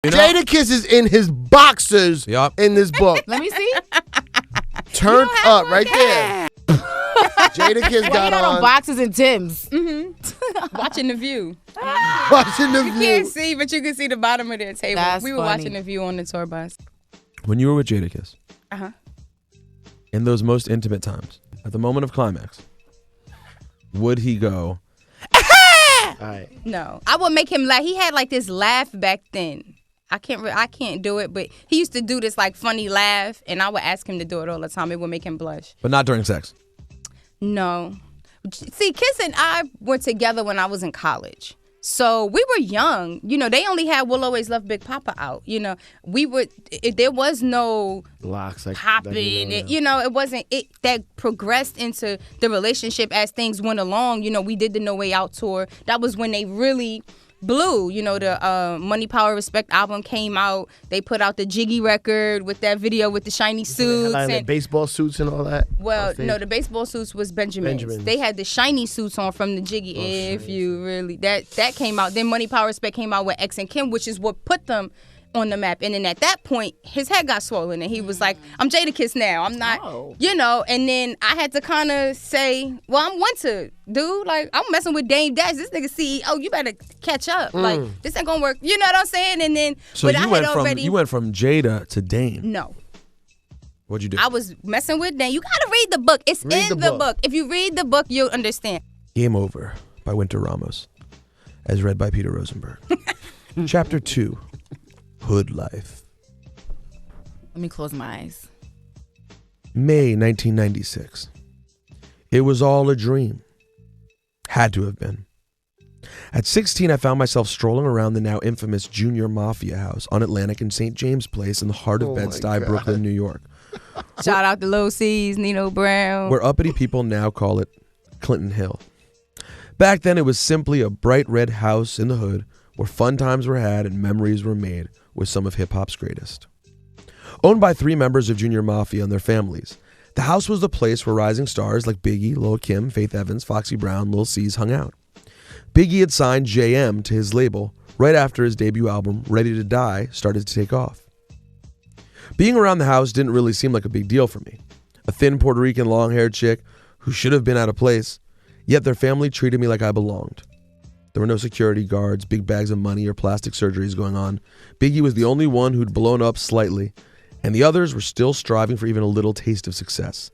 You know? Jadakiss is in his boxers in this book. Let me see. Turned up right there. Jadakiss got on boxes and Timbs. Watching The View. Watching The View. You can't see, but you can see the bottom of their table. That's we were funny. watching The View on the tour bus. When you were with Jadakiss, in those most intimate times, at the moment of climax, would he go, All right. No, I would make him laugh. He had like this laugh back then. I can't do it, but he used to do this like funny laugh, and I would ask him to do it all the time. It would make him blush. but not during sex? No. See, Kiss and I were together when I was in college. So we were young. You know, they only had We'll Always Love Big Papa out. You know, there was no Locks like popping. It wasn't that progressed into the relationship as things went along. You know, we did the No Way Out tour. That was when they really blew. You know, the Money, Power, Respect album came out. They put out the Jiggy record with that video with the shiny suits. And baseball suits and all that. Well, no, the baseball suits was Benjamin's. They had the shiny suits on from the Jiggy. That came out. Then Money, Power, Respect came out with X and Kim, which is what put them on the map. And then at that point, his head got swollen, and he was like, "I'm Jadakiss now. I'm not." And then I had to kind of say, "Well, I'm one to dude. Like, I'm messing with Dame Dash. This nigga CEO. You better catch up. Like, this ain't gonna work. You know what I'm saying?" And then, So but you went from Jada to Dame. No. What'd you do? I was messing with Dame. You gotta read the book. It's in the book. If you read the book, you'll understand. Game Over by Winter Ramos, as read by Peter Rosenberg. Chapter 2, Hood Life. Let me close my eyes. May 1996. It was all a dream. Had to have been. At 16, I found myself strolling around the now infamous Junior Mafia House on Atlantic and St. James Place in the heart of Bed-Stuy, Brooklyn, New York. Shout out to Low C's, Nino Brown. Where uppity people now call it Clinton Hill. Back then, it was simply a bright red house in the hood where fun times were had and memories were made with some of hip-hop's greatest. Owned by 3 members of Junior Mafia and their families, the house was the place where rising stars like Biggie, Lil' Kim, Faith Evans, Foxy Brown, Lil C's hung out. Biggie had signed JM to his label right after his debut album, Ready to Die, started to take off. Being around the house didn't really seem like a big deal for me. A thin Puerto Rican long-haired chick who should have been out of place, yet their family treated me like I belonged. There were no security guards, big bags of money, or plastic surgeries going on. Biggie was the only one who'd blown up slightly, and the others were still striving for even a little taste of success.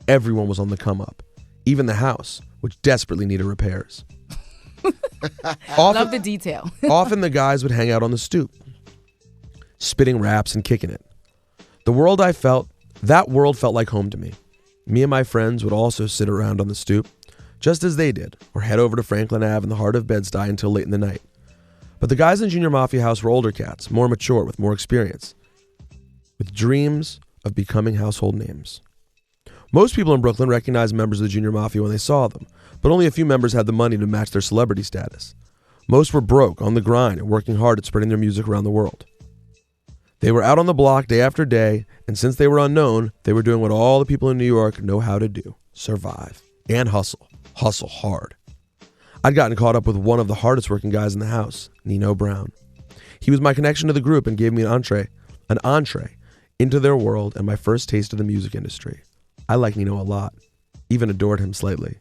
Everyone was on the come-up, even the house, which desperately needed repairs. Love the detail. Often the guys would hang out on the stoop, spitting raps and kicking it. That world felt like home to me. Me and my friends would also sit around on the stoop, just as they did, or head over to Franklin Ave in the heart of Bed-Stuy until late in the night. But the guys in Junior Mafia House were older cats, more mature, with more experience, with dreams of becoming household names. Most people in Brooklyn recognized members of the Junior Mafia when they saw them, but only a few members had the money to match their celebrity status. Most were broke, on the grind, and working hard at spreading their music around the world. They were out on the block day after day, and since they were unknown, they were doing what all the people in New York know how to do: survive and hustle. Hustle hard. I'd gotten caught up with one of the hardest working guys in the house, Nino Brown. He was my connection to the group and gave me an entree into their world and my first taste of the music industry. I like Nino a lot, even adored him slightly.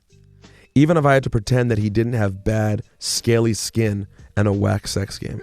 Even if I had to pretend that he didn't have bad, scaly skin and a whack sex game.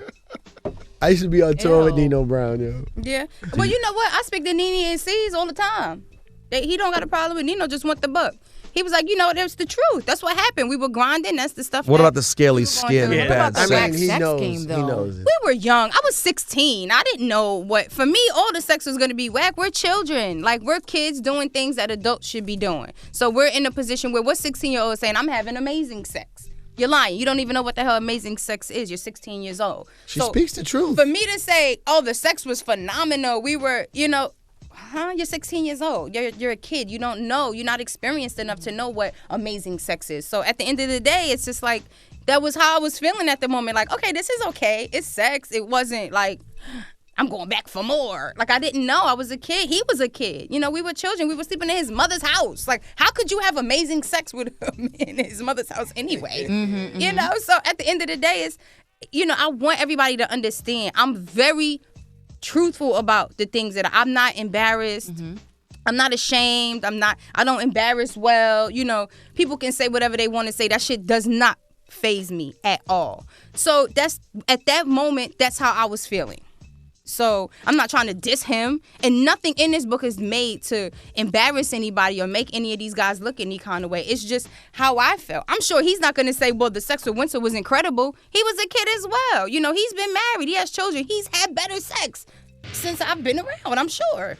I used to be on tour with Nino Brown, yo. Yeah. Well, you know what? I speak to Nene and C's all the time. He don't got a problem with Nino, just want the book. He was like, it's the truth. That's what happened. We were grinding. That's the stuff. What about the scaly skin and bad sex? I mean, he knows. We were young. I was 16. I didn't know what. For me, all the sex was going to be whack. We're children. Like, we're kids doing things that adults should be doing. So we're in a position where we're 16-year-olds saying, I'm having amazing sex. You're lying. You don't even know what the hell amazing sex is. You're 16 years old. She speaks the truth. For me to say, the sex was phenomenal. We were, you're 16 years old. You're a kid. You don't know. You're not experienced enough to know what amazing sex is. So at the end of the day, it's just like, that was how I was feeling at the moment. Like, okay, this is okay. It's sex. It wasn't like, I'm going back for more. Like, I didn't know. I was a kid. He was a kid. We were children. We were sleeping in his mother's house. Like, how could you have amazing sex with him in his mother's house anyway? So at the end of the day, I want everybody to understand. I'm very truthful about the things that I'm not embarrassed. I'm not ashamed. I don't embarrass well. People can say whatever they want to say. That shit does not faze me at all. So at that moment, that's how I was feeling. So I'm not trying to diss him, and nothing in this book is made to embarrass anybody or make any of these guys look any kind of way. It's just how I felt. I'm sure he's not going to say, well, the sex with Winter was incredible. He was a kid as well. He's been married. He has children. He's had better sex since I've been around, I'm sure.